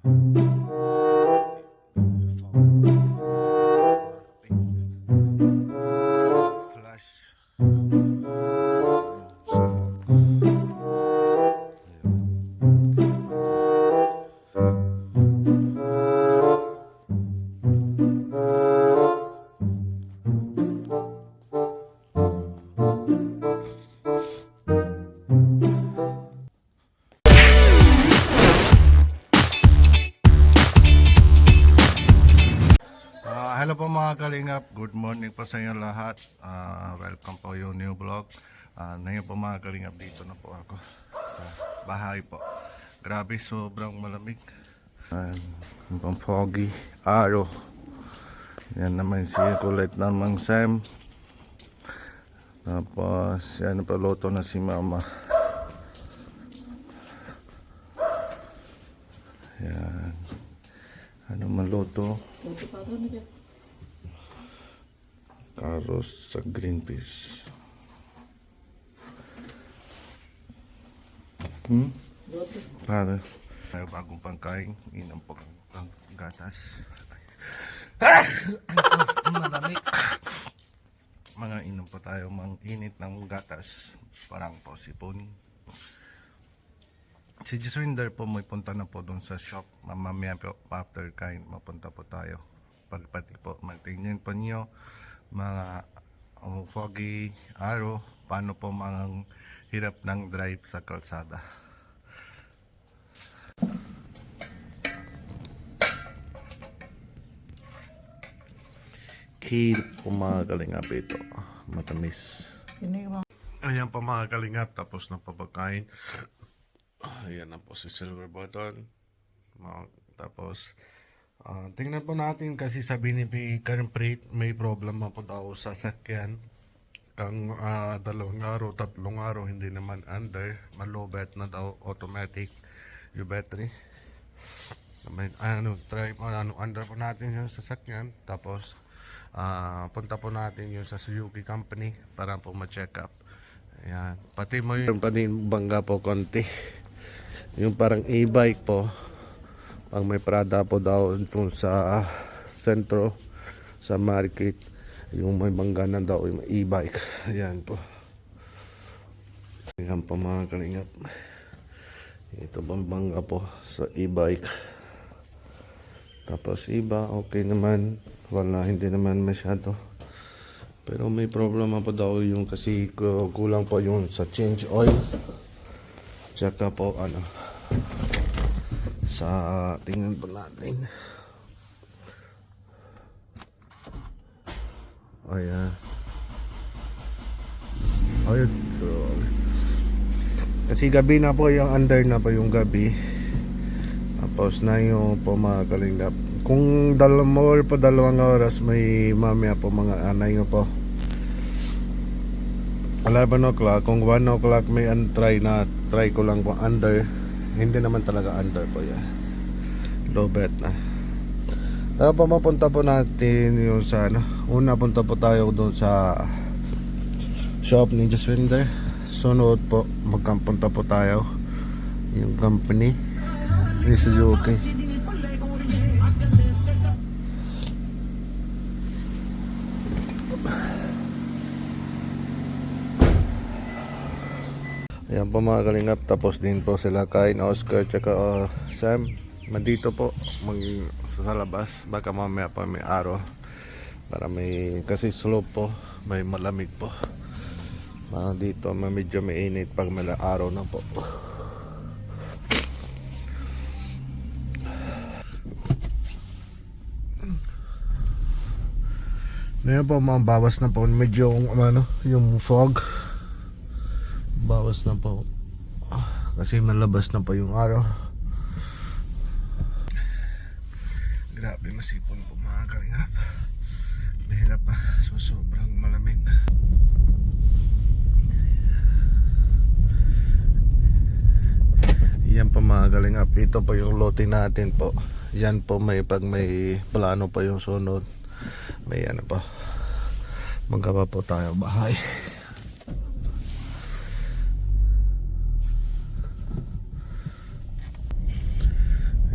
Flash. Hello po mga kalingap, good morning po sa inyo lahat. Welcome po yung new vlog. Ngayon po mga kalingap, dito na po ako sa bahay po. Grabe, sobrang malamig. Ang foggy, araw. Yan naman si kulit namang Sam. Tapos yan pa luto na si mama. Yan. Ano maluto? Carrots sa green peas. Para may bagong pangkain, inam po ang gatas. Malamig. Mga inom po tayo, mang init ng gatas. Parang po sipon. Si Jiswinder po may punta na po doon sa shop. Mamaya po after kain mapunta po tayo. Pagpati po magtingin po niyo mga foggy araw, paano po mga hirap ng drive sa kalsada. Kid po mga kalingap ito, matamis. Ayan po mga kalingap, tapos na pagkain. Ayan na po si silver button. Tapos tingnan po natin kasi sabi ni Karmprit may problema po daw sa sakyan. Kang 2 araw, 3 araw hindi naman under, malobet na daw automatic yung battery. Try under po natin yung sasakyan. Tapos punta po natin yung sa Suzuki company para po ma-check up. Ayan. Pati mo yung bangga po konti. Yung parang e-bike po. Pag may Prada po daw dun sa sentro, sa market, yung may bangga na daw yung e-bike. Ayan po. Ayan po mga kalingap. Ito bang bangga po sa e-bike. Tapos iba, okay naman. Wala, hindi naman masyado. Pero may problema po daw yung kasi kulang po yung sa change oil. Tsaka po sa tingnan po natin. Ayan. Ayun. Kasi gabi na po yung under na po yung gabi. Tapos na yung po mga kalingap. Kung 2 oras may mamaya po mga anay nyo po 11 o'clock. Kung 1 o'clock may try ko lang po under. Hindi naman talaga under po yan. Low bet na. Tara po mapunta po natin yung sa una punta po tayo doon sa shop ni Jiswinder. Sunod po magkampunta po tayo yung company ni Suzuki. Ayan po mga kalingap, tapos din po sila kain, Oscar tsaka Sam. Mandito po sa labas, baka mamaya pa may araw. Para may, kasi slope po, may malamig po. Dito medyo may init pag may araw na po. Ngayon po mabawas na po medyo yung fog. Bawas na po kasi malabas na po yung araw. Grabe masipon po mga kalingap. Mahirap pa, sobrang malamig. Yan po mga kalingap, ito po yung lote natin po. Yan po pag may plano pa yung sunod, may pa magkapa po tayo bahay.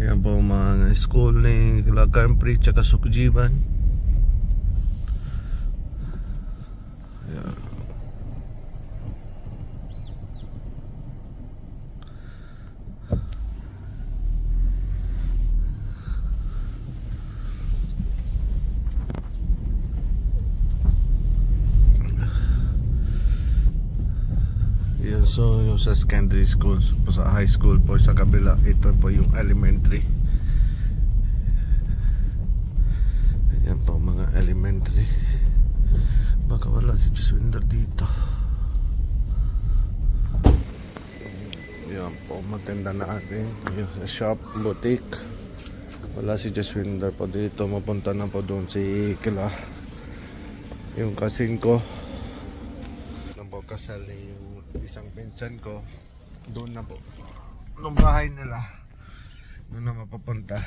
Ayan po mga school ni Kampri tsaka Sukjiban. Ayan. Yan, so yung sa secondary school, sa high school po sa kabila, ito po yung elementary. Yan po mga elementary. Baka wala si Jaswinder dito. Yan po, matenda natin yung shop, boutique. Wala si Jaswinder po dito. Mapunta na po doon si Kila, yung cousin ko. Nang po kasal yung isang pinsan ko. Doon na po nung bahay nila, doon na mapapunta.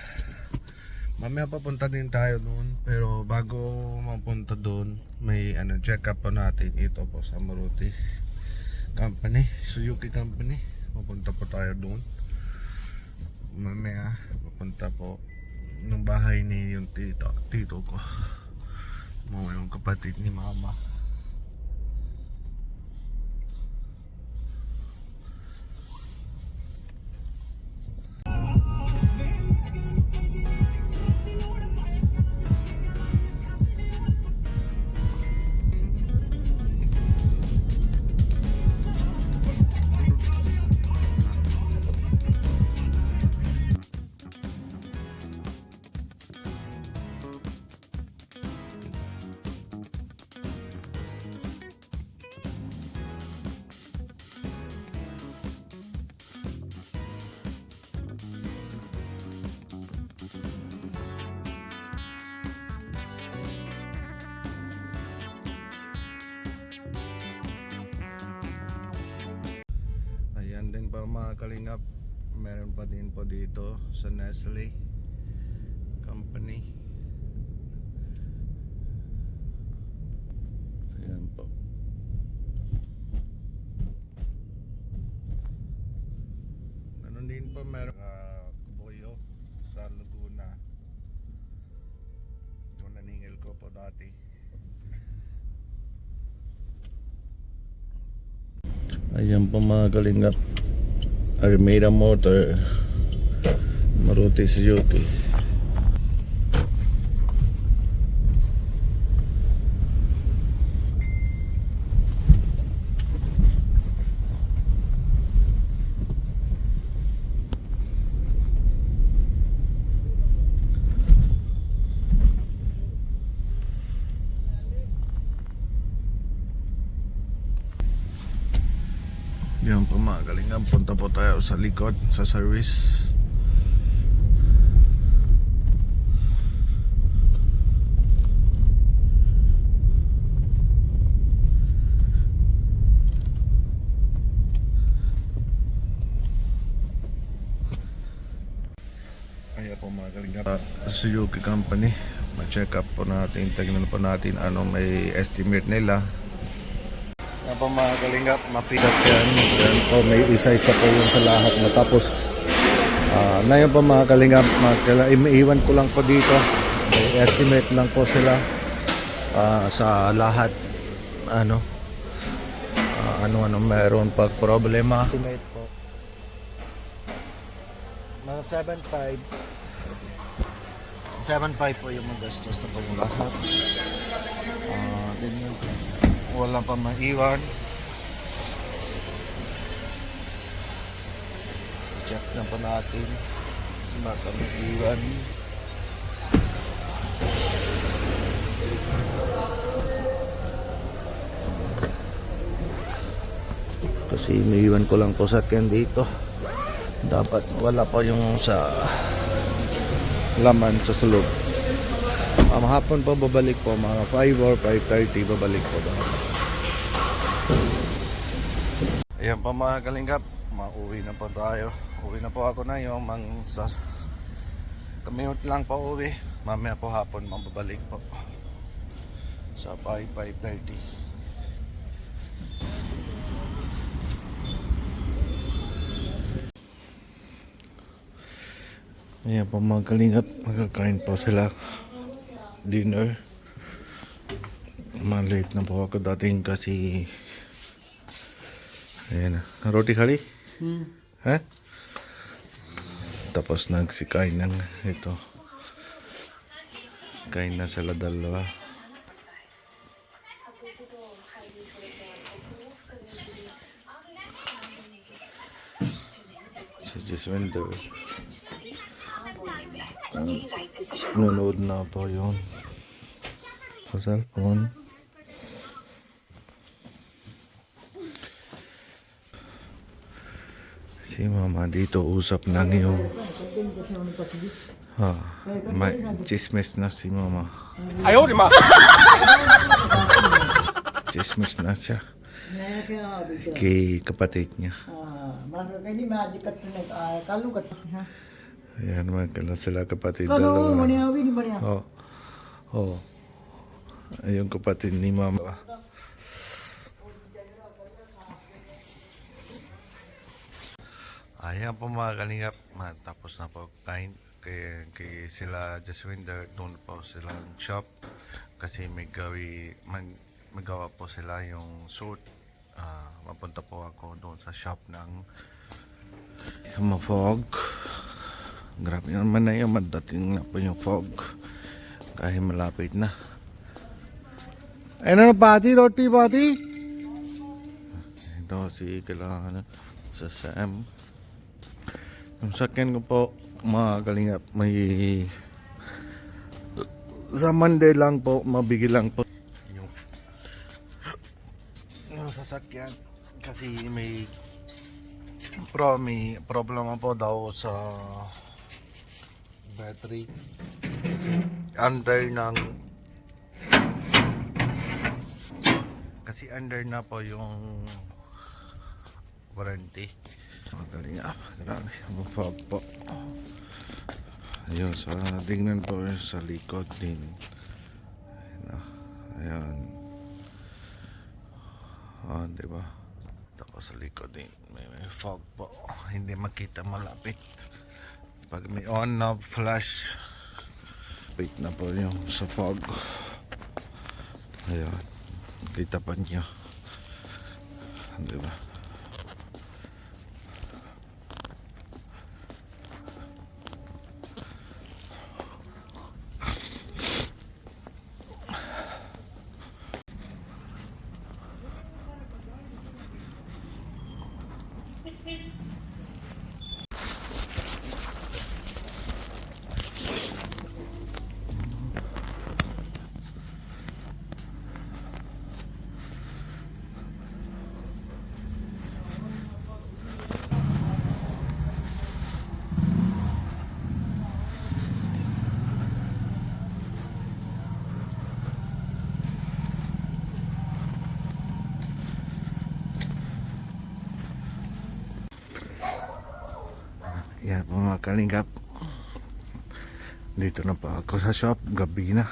Mamaya papunta din tayo doon, pero bago mapunta doon, may check up po natin. Ito po sa Maruti Company, Suzuki Company. Mapunta po tayo doon. Mamaya papunta po nung bahay ni yung tito ko, yung kapatid ni mama. Ayan din pa mga kalingap, meron pa din po dito sa Nestle Company. Ayan po. Ganun din po meron Buyo sa Laguna. Yung naningil ko po dati. Ayan po mga kalingap, Armada Motor, Maruti Suzuki. Yan po mga kalingap, punta po tayo sa likod sa service. Ayan po mga kalingap, Suzuki Company. Ma-check up po natin, tignan po natin anong may estimate nila. Yan po mga kalingap, mapigat yan. Yan po, may isa-isa po yun sa lahat matapos. Na yun po mga kalingap, iiwan ko lang po dito. May estimate lang po sila sa lahat. Ano meron pag problema. Estimate po mga 7.5 po yung magastos na po yung lahat. Ganyan po, wala pa maiwan. Check na po natin baka maiwan. Kasi iniiwan ko lang po sa akin dito. Dapat wala pa yung sa laman sa sulog. Hapon po babalik po, mga 5 or 5:30 babalik po ba. Ayan po mga kalingap, mauwi na po tayo. Uwi na po ako na yung sa commute lang po uwi. Mamaya po hapon mababalik po sa 5:30. Ayan po mga kalingap, magkakain po sila dinner. Malate na po ako dating kasi ayan na. Roti kari? Ha? Tapos nagsikain ng ito. Kain na sila dalawa. Si Jaswinder. Nanood na po yun sa cellphone. Si mama dito usap lang yung may chismis na si mama. Ayaw, di ma! Chismis na siya kay kapatid niya. Ayan, magkala sila kapatid dalawa. Oh. Oh. Ayun kapatid ni mama. Ayan po mga kalingap, tapos na po kain kay sila Jaswinder, doon po silang shop kasi magawa po sila yung suit. Mapunta po ako doon sa shop ng fog. Grabe naman na yung madating na po yung fog kahit malapit na. Ano na pati? Roti pati? Ito si kailangan sa Sam. Yung second ko po mga kalingap, may sa Monday lang po, mabigil lang po yung sasakyan kasi may problema po daw sa battery kasi under na po yung warranty. Magaling grabe, mapag po. Ayun, sa tingnan po sa likod din. Ayan. Diba? Tapos sa likod din, may fog po. Hindi makita malapit. Pag may on na flash, wait na po yung sa fog. Ayan. Kita pa niya. Diba? Yan mga kalingap, dito na pa ako sa shop, gabi na.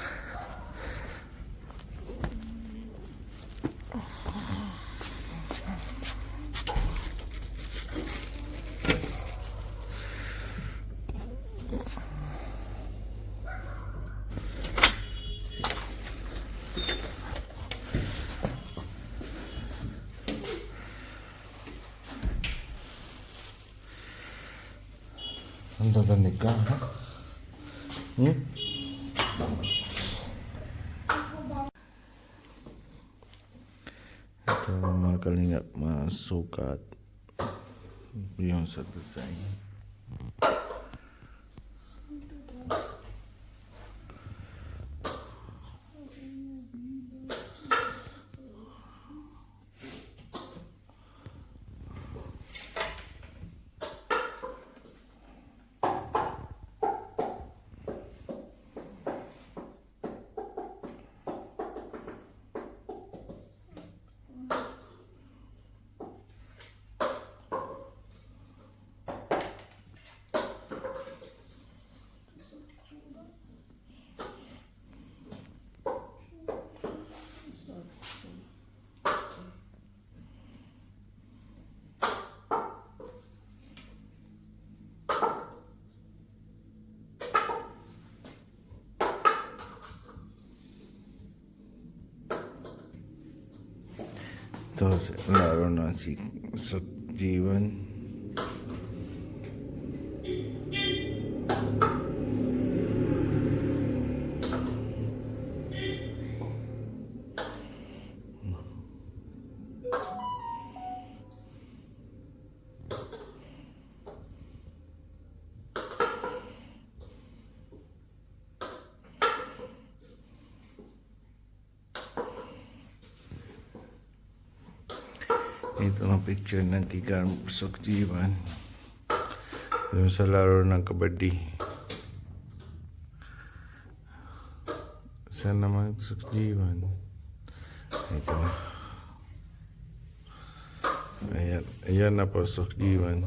Ang dadanig ka, ha? Ito mga kalingap, masukat yung sa design. Ito, laro na si Sukjiwan. Ito ang picture ng Kikar Sukjiwan. Yung sa laro ng kabadi. Saan naman Sukjiwan? Ito na. Ayan na po Sukjiwan.